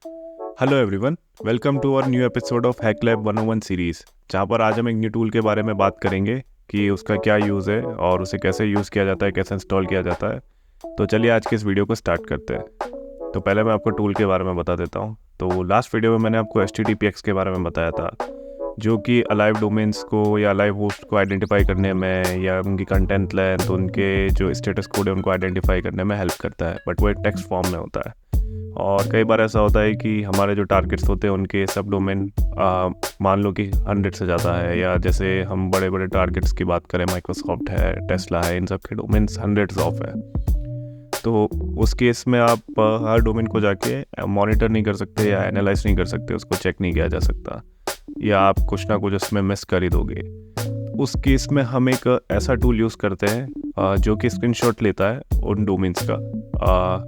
Hello everyone, welcome to our new episode of hack lab 101 series, जहाँ पर आज हम एक न्यू टूल के बारे में बात करेंगे कि उसका क्या यूज़ है और उसे कैसे यूज़ किया जाता है, कैसे इंस्टॉल किया जाता है। तो चलिए आज के इस वीडियो को स्टार्ट करते हैं। तो पहले मैं आपको टूल के बारे में बता देता हूँ। तो लास्ट वीडियो में मैंने आपको HTTPX के बारे में बताया था, जो कि अलाइव डोमेन्स को या अलाइव होस्ट को आइडेंटिफाई करने में या उनकी कंटेंट लेंथ, उनके जो स्टेटस कोड है उनको आइडेंटिफाई करने में हेल्प करता है, बट वो एक टेक्स्ट फॉर्म में होता है। और कई बार ऐसा होता है कि हमारे जो टारगेट्स होते हैं उनके सब डोमेन मान लो कि 100 से ज़्यादा है, या जैसे हम बड़े बड़े टारगेट्स की बात करें, माइक्रोसॉफ्ट है, टेस्ला है, इन सब के डोमेन्स हंड्रेड्स ऑफ है। तो उस केस में आप हर डोमेन को जाके मॉनिटर नहीं कर सकते या एनालाइज नहीं कर सकते, उसको चेक नहीं किया जा सकता, या आप कुछ ना कुछ उसमें मिस कर ही दोगे। उस केस में हम एक ऐसा टूल यूज़ करते हैं जो कि स्क्रीनशॉट लेता है उन डोमेन्स का।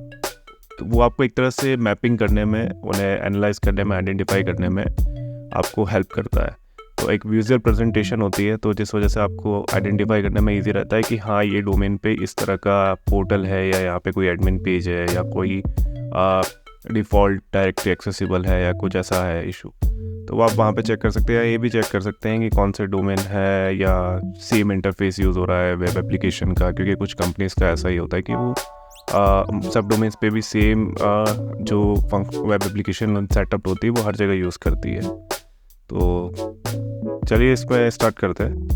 तो वो आपको एक तरह से मैपिंग करने में, उन्हें एनालाइज करने में, आइडेंटिफाई करने में आपको हेल्प करता है। तो एक विजुअल प्रेजेंटेशन होती है, तो जिस वजह से आपको आइडेंटिफाई करने में इजी रहता है कि हाँ, ये डोमेन पे इस तरह का पोर्टल है, या यहाँ पे कोई एडमिन पेज है, या कोई डिफ़ॉल्ट डायरेक्टली एक्सेसिबल है, या कुछ ऐसा है इशू। तो आप वहाँ पे चेक कर सकते हैं, या ये भी चेक कर सकते हैं कि कौन से डोमेन है या सेम इंटरफेस यूज़ हो रहा है वेब एप्लीकेशन का, क्योंकि कुछ कंपनीज़ का ऐसा ही होता है कि वो सब डोमेन्स पे भी सेम जो वेब एप्लीकेशन सेटअप होती है वो हर जगह यूज़ करती है। तो चलिए इसमें स्टार्ट करते हैं।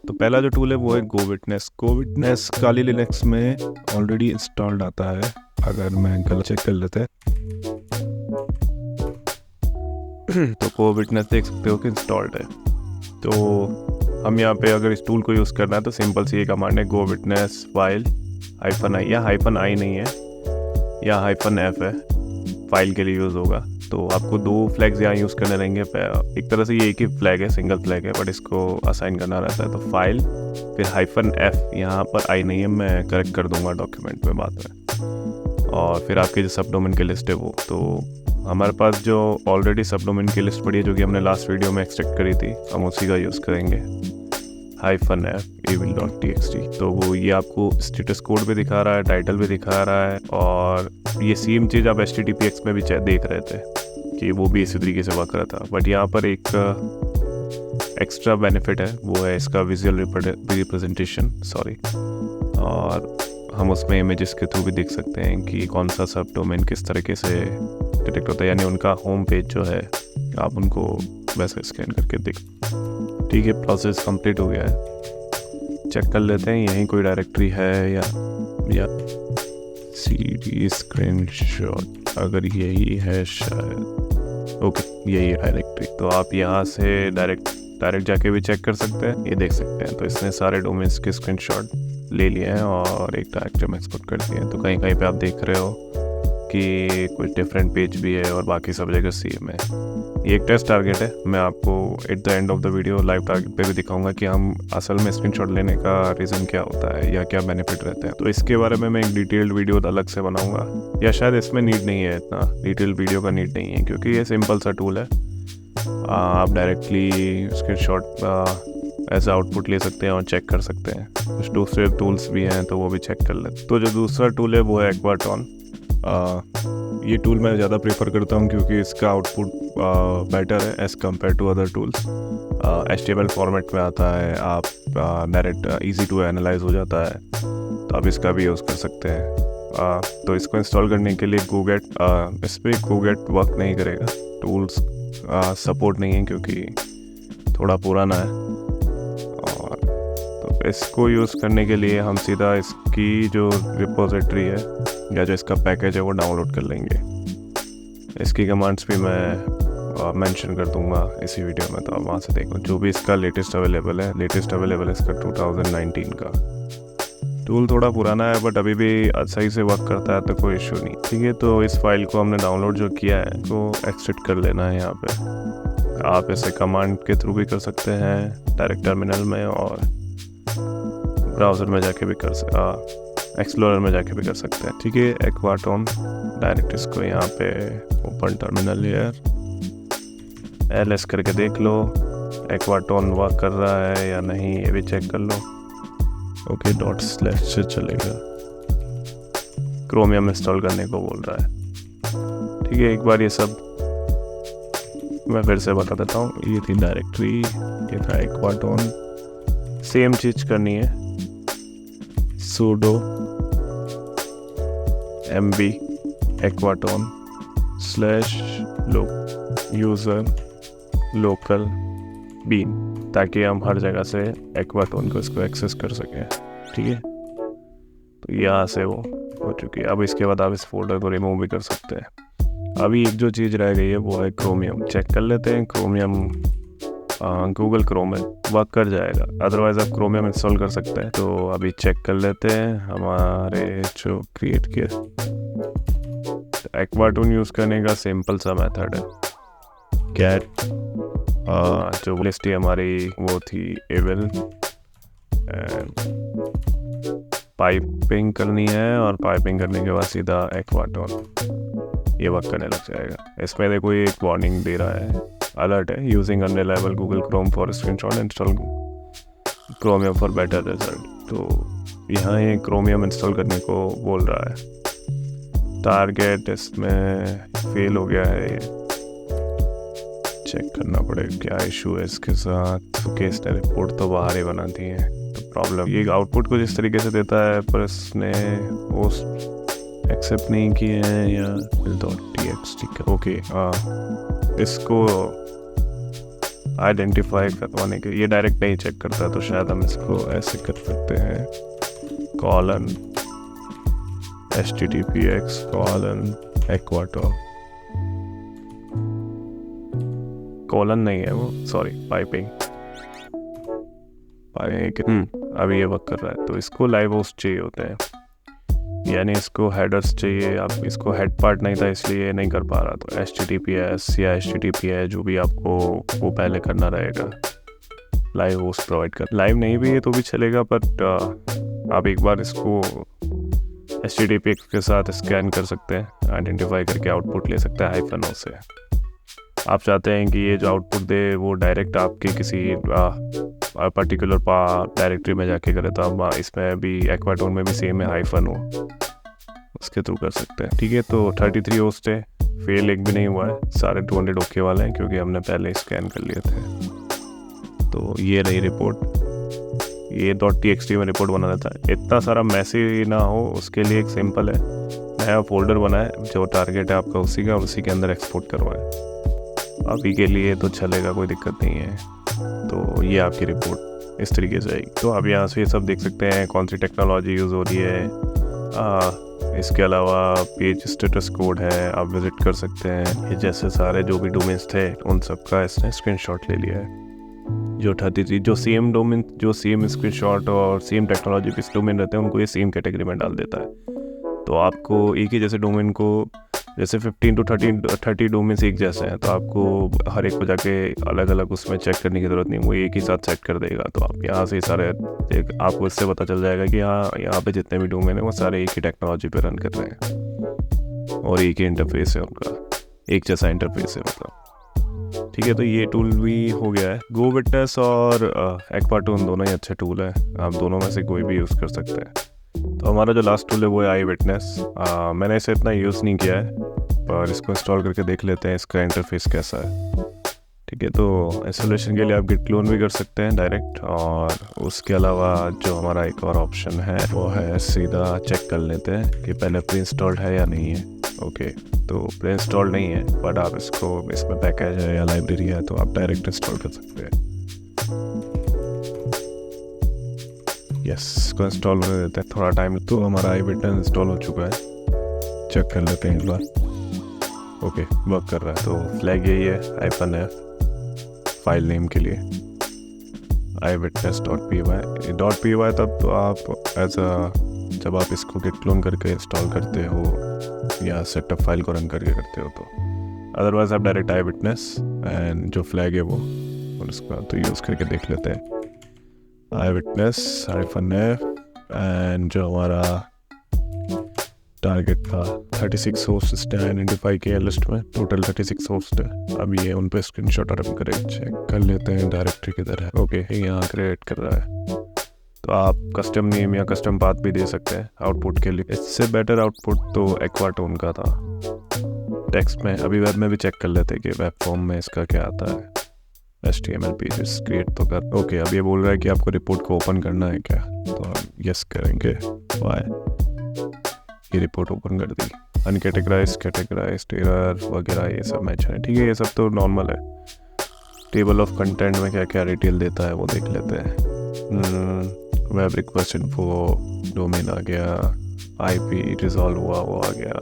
तो पहला जो टूल है वो है GoWitness। GoWitness काली लिनक्स में ऑलरेडी इंस्टॉल्ड आता है, अगर मैं गलत चेक कर लेते हैं तो GoWitness देख सकते हो कि इंस्टॉल्ड है। तो हम यहाँ पे अगर इस टूल को यूज़ करना है तो सिंपल सी ये कमांड है GoWitness फाइल -i, या -i नहीं है, या -f है, फाइल के लिए यूज़ होगा। तो आपको दो फ्लैग्स यहाँ यूज़ करने रहेंगे। एक तरह से ये एक ही फ्लैग है, सिंगल फ्लैग है, बट इसको असाइन करना रहता है। तो फाइल फिर -f, यहाँ पर i नहीं है, मैं करेक्ट कर दूंगा डॉक्यूमेंट में बाद में। और फिर आपके जो सब डोमेन की लिस्ट है वो, तो हमारे पास जो ऑलरेडी सब डोमेन की लिस्ट पड़ी है, जो कि हमने लास्ट वीडियो में एक्सट्रैक्ट करी थी, हम उसी का यूज़ करेंगे, -f evil.txt। तो वो ये आपको स्टेटस कोड भी दिखा रहा है, टाइटल भी दिखा रहा है, और ये सेम चीज़ आप HTTPX में भी देख रहे थे कि वो भी इसी तरीके से वर्क कर रहा था। बट यहाँ पर एक एक्स्ट्रा बेनिफिट है, वो है इसका विजुअल रिप्रेजेंटेशन, और हम उसमें इमेजेस के थ्रू भी देख सकते हैं कि कौन सा सब डोमेन किस तरीके से डिटेक्ट होता है, यानी उनका होम पेज जो है आप उनको वैसे स्कैन करके देख। ठीक है, प्रोसेस कंप्लीट हो गया है। चेक कर लेते हैं यहीं कोई डायरेक्टरी है या CD स्क्रीनशॉट, अगर यही है शायद, ओके यही है डायरेक्टरी। तो आप यहाँ से डायरेक्ट जाके भी चेक कर सकते हैं, ये देख सकते हैं। तो इसने सारे डोमेन्स के स्क्रीनशॉट ले लिए हैं और एक डायरेक्टरी में एक्सपोर्ट कर दिए हैं। तो कहीं कहीं पे आप देख रहे हो कि कुछ डिफरेंट पेज भी है और बाकी सब जगह सेम है। ये एक टेस्ट टारगेट है, मैं आपको at the end of the video live target पे भी दिखाऊंगा कि हम असल में स्क्रीनशॉट लेने का रीज़न क्या होता है या क्या बेनिफिट रहते हैं। तो इसके बारे में मैं एक डिटेल्ड वीडियो अलग से बनाऊंगा, या शायद इसमें नीड नहीं है, इतना डिटेल वीडियो का नीड नहीं है, क्योंकि ये सिंपल सा टूल है। आप डायरेक्टली स्क्रीनशॉट एज आउटपुट ले सकते हैं और चेक कर सकते हैं। कुछ दूसरे टूल्स भी हैं तो वो भी चेक कर लेते हैं। तो जो दूसरा टूल है वो है एक्वाटॉन। ये टूल मैं ज़्यादा प्रेफर करता हूँ क्योंकि इसका आउटपुट बेटर है as compare to other tools. HTML format में आता है, आप डायरेक्ट ईजी टू एनालाइज हो जाता है, तो आप इसका भी यूज़ कर सकते हैं। तो इसको इंस्टॉल करने के लिए GoGet, इस पर GoGet वर्क नहीं करेगा, टूल्स सपोर्ट नहीं है क्योंकि थोड़ा पुराना है। और तो इसको यूज़ करने के लिए हम सीधा इसकी जो रिपोजिटरी है या जो इसका पैकेज है वो डाउनलोड कर लेंगे। इसकी कमांड्स भी मैं मेंशन कर दूंगा इसी वीडियो में, तो आप वहाँ से देखो। जो भी इसका लेटेस्ट अवेलेबल है इसका 2019 का। टूल थोड़ा पुराना है बट अभी भी सही से वर्क करता है, तो कोई इशू नहीं। ठीक है, तो इस फाइल को हमने डाउनलोड जो किया है तो एक्सट्रैक्ट कर लेना है यहाँ पे। आप इसे कमांड के थ्रू भी कर सकते हैं डायरेक्ट टर्मिनल में, और ब्राउज़र में जाके भी एक्सप्लोरर में जाके भी कर सकते हैं। ठीक है, एक्वाटॉन डायरेक्ट इसको यहाँ पे ओपन टर्मिनल हियर LS करके देख लो, एक्वाटॉन वर्क कर रहा है या नहीं ये भी चेक कर लो। ओके, ./ से चलेगा, क्रोमियम इंस्टॉल करने को बोल रहा है। ठीक है, एक बार ये सब मैं फिर से बता देता हूँ। ये थी डायरेक्टरी, ये था एक्वाटोन। सेम चीज़ करनी है, sudo mb एक्वाटोन /user local bean, ताकि हम हर जगह से एक्वाटोन को इसको एक्सेस कर सकें। ठीक है, तो यहाँ से वो हो चुकी है। अब इसके बाद आप इस फोल्डर को रिमूव भी कर सकते हैं। अभी एक जो चीज़ रह गई है वो है क्रोमियम। चेक कर लेते हैं क्रोमियम। गूगल क्रोम में वर्क कर जाएगा, अदरवाइज़ आप क्रोमियम इंस्टॉल कर सकते हैं। तो अभी चेक कर लेते हैं हमारे जो क्रिएट किया। एक्वाटोन यूज़ करने का सिंपल सा मेथड है, कैट जो लिस्ट थी हमारी वो थी एवल, पाइपिंग करनी है और पाइपिंग करने के बाद सीधा एक्वाटोन, ये वर्क करने लग जाएगा। इसमें देखो ये एक वार्निंग दे रहा है, अलर्ट है, using unreliable Google Chrome for screenshot, install chromium for better result. तो यहाँ ये क्रोमियम इंस्टॉल करने को बोल रहा है। टारगेट इसमें फेल हो गया है, ये चेक करना पड़ेगा क्या इशू है इसके साथ। केस ने रिपोर्ट तो बाहर ही बना दी है, तो प्रॉब्लम ये आउटपुट कुछ इस तरीके से देता है, पर इसने वो एक्सेप्ट नहीं किए हैं या .txt। ओके, इसको आइडेंटिफाई करवाने के, ये डायरेक्ट नहीं चेक करता, तो शायद हम इसको ऐसे कर सकते हैं, :httpx:/एक्वाटोन, कॉलन नहीं है वो, सॉरी, पाइपिंग। अभी ये वर्क कर रहा है। तो इसको लाइव होस्ट चाहिए होते हैं, यानी इसको हेडर्स चाहिए। आप इसको हेड पार्ट नहीं था इसलिए नहीं कर पा रहा, तो HTTPS या HTTPS जो भी आपको वो पहले करना रहेगा, लाइव होस्ट प्रोवाइड कर। लाइव नहीं भी है तो भी चलेगा, बट आप एक बार इसको HTTPS के साथ स्कैन कर सकते हैं, आइडेंटिफाई करके आउटपुट ले सकते हैं -o से। आप चाहते हैं कि ये जो आउटपुट दे वो डायरेक्ट आपके किसी पर्टिकुलर डायरेक्टरी में जाके करे, तो आप इसमें भी एक्वाटोन में भी सेम है, -o, उसके थ्रू कर सकते हैं। ठीक है, तो 33 होस्ट है, फेल एक भी नहीं हुआ है, सारे 200 ओके वाले हैं क्योंकि हमने पहले स्कैन कर लिए थे। तो ये रही रिपोर्ट, ये .txt में रिपोर्ट बना देता है। इतना सारा मैसेज ना हो उसके लिए एक सिंपल है, नया फोल्डर बनाए, जो टारगेट है आपका उसी का, उसी के अंदर एक्सपोर्ट करवाए। अभी के लिए तो चलेगा, कोई दिक्कत नहीं है। तो ये आपकी रिपोर्ट इस तरीके से आएगी। तो आप यहाँ से ये सब देख सकते हैं कौन सी टेक्नोलॉजी यूज़ हो रही है। इसके अलावा पेज स्टेटस कोड है, आप विजिट कर सकते हैं। ये जैसे सारे जो भी डोमेन्स थे उन सब का इसने स्क्रीनशॉट ले लिया है। जो 33 जो सेम डोमेन, जो सेम स्क्रीनशॉट और सेम टेक्नोलॉजी पे डोमेन रहते हैं, उनको ये सेम कैटेगरी में डाल देता है। तो आपको एक ही जैसे डोमेन को, जैसे 15 to 30 डोमेन्स एक जैसे हैं, तो आपको हर एक को जाके अलग अलग उसमें चेक करने की ज़रूरत नहीं, वो एक ही साथ सेट कर देगा। तो आप यहाँ से सारे आपको इससे पता चल जाएगा कि हाँ, यहाँ पे जितने भी डोमेन हैं वो सारे एक ही टेक्नोलॉजी पे रन कर रहे हैं और एक ही इंटरफेस है उनका, एक जैसा इंटरफेस है मतलब। ठीक है, तो ये टूल भी हो गया है। गो विटनेस और एक्वाटोन दोनों ही अच्छे टूल हैं, आप दोनों में से कोई भी यूज़ कर सकते हैं। तो हमारा जो लास्ट टूल है वो है आई विटनेस। मैंने इसे इतना यूज़ नहीं किया है, पर इसको इंस्टॉल करके देख लेते हैं इसका इंटरफेस कैसा है। ठीक है, तो इंस्टॉलेशन के लिए आप गिट क्लोन भी कर सकते हैं डायरेक्ट, और उसके अलावा जो हमारा एक और ऑप्शन है वो है सीधा चेक कर लेते हैं कि पहले प्री इंस्टॉल्ड है या नहीं है। ओके, तो प्री इंस्टॉल्ड नहीं है, बट आप इसको, इसमें पैकेज है या लाइब्रेरी है तो आप डायरेक्ट इंस्टॉल कर सकते हैं। यस, इसको इंस्टॉल होने देते हैं, थोड़ा टाइम। तो हमारा आई विटनेस इंस्टॉल हो चुका है, चेक कर लेते हैं एक बार। ओके, वर्क कर रहा है। तो फ्लैग यही है -f फाइल नेम के लिए, iwitness.py। तब तो आप जब आप इसको गिट क्लोन करके इंस्टॉल करते हो या सेटअप फाइल को रन करके करते हो, तो अदरवाइज आप डायरेक्ट आई विटनेस एंड जो फ्लैग है वो, और उसका तो यूज़ करके देख लेते हैं। आई विटनेस -f एंड जो हमारा टारगेट था 36 होस्ट आइडेंटिफाई किया लिस्ट में, टोटल 36 होस्ट है। अब ये उन पे स्क्रीनशॉट रन करें, चेक कर लेते हैं डायरेक्टरी किधर है। ओके, यहाँ क्रिएट कर रहा है। तो आप कस्टम नेम या कस्टम पाथ भी दे सकते हैं आउटपुट के लिए। इससे बेटर आउटपुट तो एक्वाटोन का था, टेक्स्ट में अभी वेब में भी चेक कर लेते हैं कि वेब फॉर्म में इसका क्या आता है। HTML पेजेस क्रिएट तो कर ओके। अब ये बोल रहा है कि आपको रिपोर्ट को ओपन करना है क्या, तो हम यस करेंगे। वाई ये रिपोर्ट ओपन कर दी। अनकैटेगराइज, कैटेगराइज्ड, एरर वगैरह ये सब मैच है। ठीक है, ये सब तो नॉर्मल है। टेबल ऑफ कंटेंट में क्या क्या डिटेल देता है वो देख लेते हैं। वेब रिक्वेस्ट इन्फो, डोमेन आ गया, IP रिजॉल्व हुआ वो आ गया,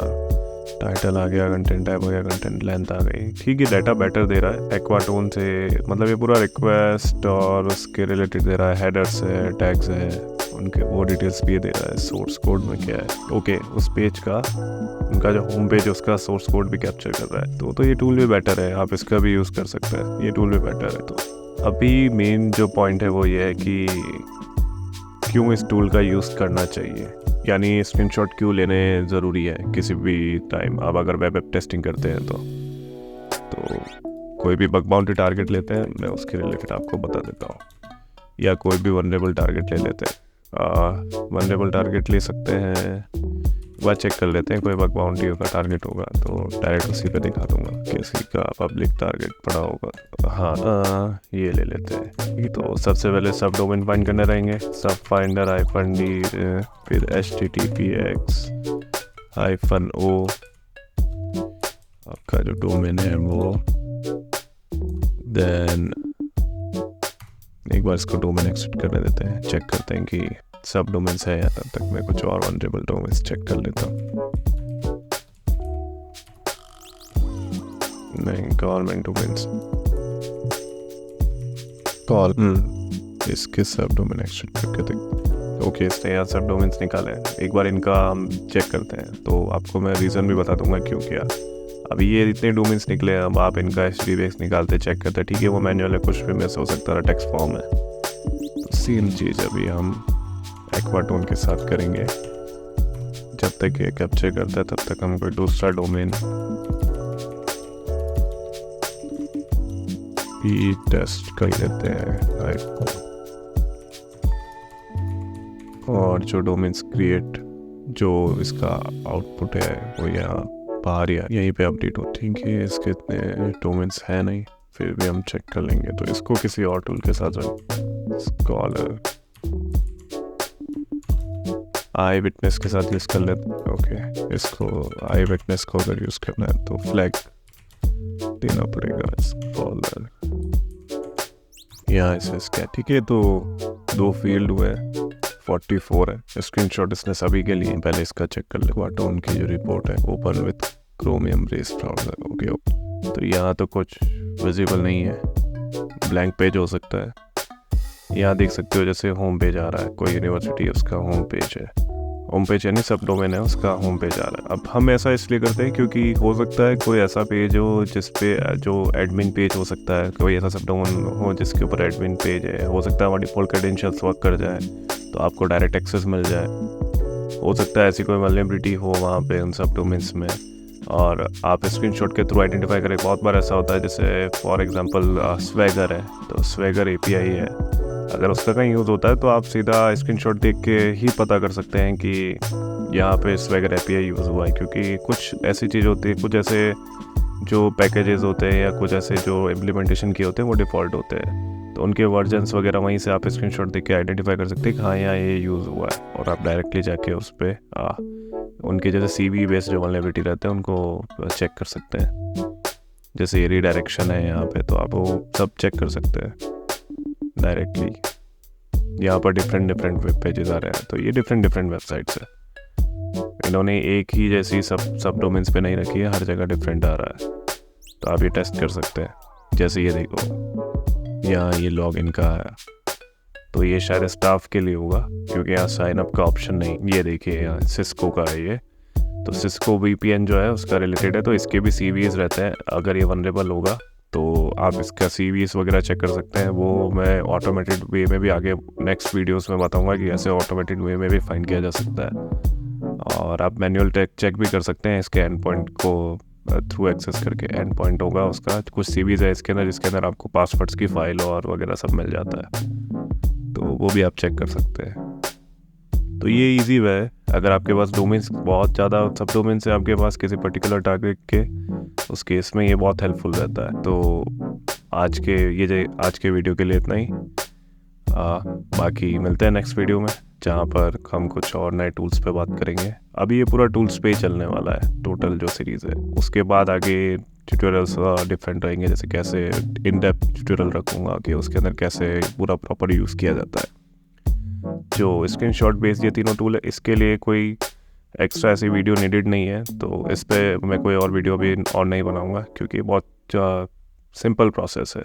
टाइटल आ गया, कंटेंट टाइप आ गया, कंटेंट लेंथ आ गई। ठीक है, डाटा बेटर दे रहा है एक्वाटोन से, मतलब ये पूरा रिक्वेस्ट और उसके रिलेटेड दे रहा है, हेडर्स है, टैग्स है, उनके वो डिटेल्स भी दे रहा है। सोर्स कोड में क्या है, ओके उस पेज का उनका जो होम पेज है उसका सोर्स कोड भी कैप्चर कर रहा है। तो ये टूल भी बेटर है, आप इसका भी यूज़ कर सकते हैं, ये टूल भी बेटर है। तो अभी मेन जो पॉइंट है वो ये है कि क्यों इस टूल का यूज़ करना चाहिए, यानी स्क्रीनशॉट क्यों लेने ज़रूरी है किसी भी टाइम आप अगर वेब टेस्टिंग करते हैं। तो कोई भी बग बाउंटी टारगेट लेते हैं, मैं उसके रिलेटेड आपको बता देता हूँ, या कोई भी वनरेबल टारगेट ले लेते हैं। वनरेबल टारगेट ले सकते हैं, वह चेक कर लेते हैं कोई बग बाउंटी का टारगेट होगा तो डायरेक्ट उसी पे दिखा दूंगा किसी का पब्लिक टारगेट पड़ा होगा। हाँ ये ले लेते हैं। ये तो सबसे पहले सब डोमेन फाइंड करने रहेंगे, सब फाइंडर -d, फिर HTTPX -o आपका जो डोमेन है वो, देन एक बार इसको डोमेन एक्सेप्ट करने देते हैं, चेक करते हैं कि सब डोमेन्स है या तब तक मैं कुछ और वनरेबल डोमेन्स चेक कर लेता हूँ। नहीं, गवर्नमेंट डोमेन्स कॉल इसके सब डोमेन एक्सेप्ट करके देख। ओके, इसने यहाँ सब डोमेन्स निकाले हैं, एक बार इनका हम चेक करते हैं तो आपको मैं रीज़न भी बता दूंगा क्यों किया। अभी ये इतने डोमेन्स निकले, अब आप इनका HTTPX निकालते चेक करते, ठीक है वो मैनुअल है, कुछ भी मिस हो सकता है, टेक्स्ट फॉर्म है। तो सेम चीज़ अभी हम एक्वाटोन के साथ करेंगे। जब तक ये कैप्चर करता है तब तक हम कोई दूसरा डोमेन भी टेस्ट कर लेते हैं। और जो डोमेन्स क्रिएट जो इसका आउटपुट है वो यहाँ बाहर यहीं पे अपडेट हो। ठीक है, इसके इतने डोमेन्स है नहीं, फिर भी हम चेक कर लेंगे। तो इसको किसी और टूल के साथ स्कॉलर आई विटनेस के साथ यूज़ कर लेते हैं। ओके, इसको आई विटनेस को अगर यूज़ करना है तो फ्लैग देना पड़ेगा स्कॉलर यहाँ इसे स्कैन। ठीक है, तो 2 फील्ड हुए, 44 है स्क्रीनशॉट इसने सभी के लिए। पहले इसका चेक कर ले, वाटोन की जो रिपोर्ट है open with chromium brace browser. Okay, तो यहाँ तो कुछ विजिबल नहीं है, ब्लैंक पेज हो सकता है। यहाँ देख सकते हो जैसे होम पेज आ रहा है, कोई यूनिवर्सिटी है उसका होम पेज है, होम पेज यानी सब डोमेन है उसका होम पेज आ रहा है। अब हम ऐसा इसलिए करते हैं क्योंकि हो सकता है कोई ऐसा पेज हो जिस पे जो एडमिन पेज हो सकता है, कोई ऐसा सब डोमेन हो जिसके ऊपर एडमिन पेज है, हो सकता है हमारी डिफ़ॉल्ट क्रेडेंशियल्स वर्क कर जाए तो आपको डायरेक्ट एक्सेस मिल जाए। हो सकता है ऐसी कोई वल्नरेबिलिटी हो वहाँ पे उन सब डोमेन्स में, और आप स्क्रीनशॉट के थ्रू आइडेंटिफाई करें। बहुत बार ऐसा होता है, जैसे फॉर एग्जांपल स्वैगर है, तो स्वैगर API है, अगर उसका कहीं यूज़ होता है तो आप सीधा स्क्रीनशॉट देख के ही पता कर सकते हैं कि यहाँ पे स्वैगर API यूज़ हुआ है। क्योंकि कुछ ऐसी चीज़ होती है, कुछ ऐसे जो पैकेजेस होते हैं या कुछ ऐसे जो इम्प्लीमेंटेशन किए होते हैं वो डिफ़ॉल्ट होते हैं, तो उनके वर्जन्स वगैरह वहीं से आप स्क्रीनशॉट देख के आइडेंटिफाई कर सकते हैं कि हाँ यहाँ ये यूज़ हुआ है, और आप डायरेक्टली जाके उस पर उनके जैसे CV बेस्ड जो वल्नरेबिलिटी रहते हैं उनको चेक कर सकते हैं। जैसे ये रीडायरेक्शन है यहाँ पे, तो आप वो सब चेक कर सकते हैं डायरेक्टली। यहाँ पर डिफरेंट वेब पेजेस आ रहे हैं, तो ये डिफरेंट वेबसाइट्स है। इन्होंने एक ही जैसी सब डोमेन्स पे नहीं रखी है, हर जगह डिफरेंट आ रहा है, तो आप ये टेस्ट कर सकते हैं। जैसे ये देखो यहाँ ये लॉगिन का है, तो ये शायद स्टाफ के लिए होगा क्योंकि यहाँ साइन अप का ऑप्शन नहीं। ये देखिए यहाँ सिस्को का है ये, तो सिस्को VPN जो है उसका रिलेटेड है, तो इसके भी CVEs रहते हैं। अगर ये वनरेबल होगा तो आप इसका CVEs वगैरह चेक कर सकते हैं। वो मैं ऑटोमेटेड वे में भी आगे नेक्स्ट वीडियोस में बताऊंगा कि ऐसे ऑटोमेटेड वे में भी फाइंड किया जा सकता है। और आप मैनुअल चेक भी कर सकते हैं इसके एंड पॉइंट को थ्रू एक्सेस करके। एंड पॉइंट होगा उसका, कुछ CVEs है इसके अंदर जिसके अंदर आपको पासवर्ड्स की फाइल और वगैरह सब मिल जाता है, तो वो भी आप चेक कर सकते हैं। तो ये इजी वे है अगर आपके पास डोमेन्स बहुत ज़्यादा सब डोमेन्स हैं आपके पास किसी पर्टिकुलर टारगेट के, उस केस में ये बहुत हेल्पफुल रहता है। तो आज के वीडियो के लिए इतना ही। बाकी मिलते हैं नेक्स्ट वीडियो में, जहाँ पर हम कुछ और नए टूल्स पे बात करेंगे। अभी ये पूरा टूल्स पे ही चलने वाला है टोटल जो सीरीज़ है। उसके बाद आगे ट्यूटोरियल्स डिफरेंट रहेंगे, जैसे कैसे इन डेप्थ ट्यूटोरियल रखूँगा कि उसके अंदर कैसे पूरा प्रॉपर यूज़ किया जाता है। जो स्क्रीनशॉट बेस्ड ये तीनों टूल है, इसके लिए कोई एक्स्ट्रा ऐसी वीडियो नीडेड नहीं है, तो इस पे मैं कोई और वीडियो भी और नहीं बनाऊँगा, क्योंकि बहुत सिंपल प्रोसेस है।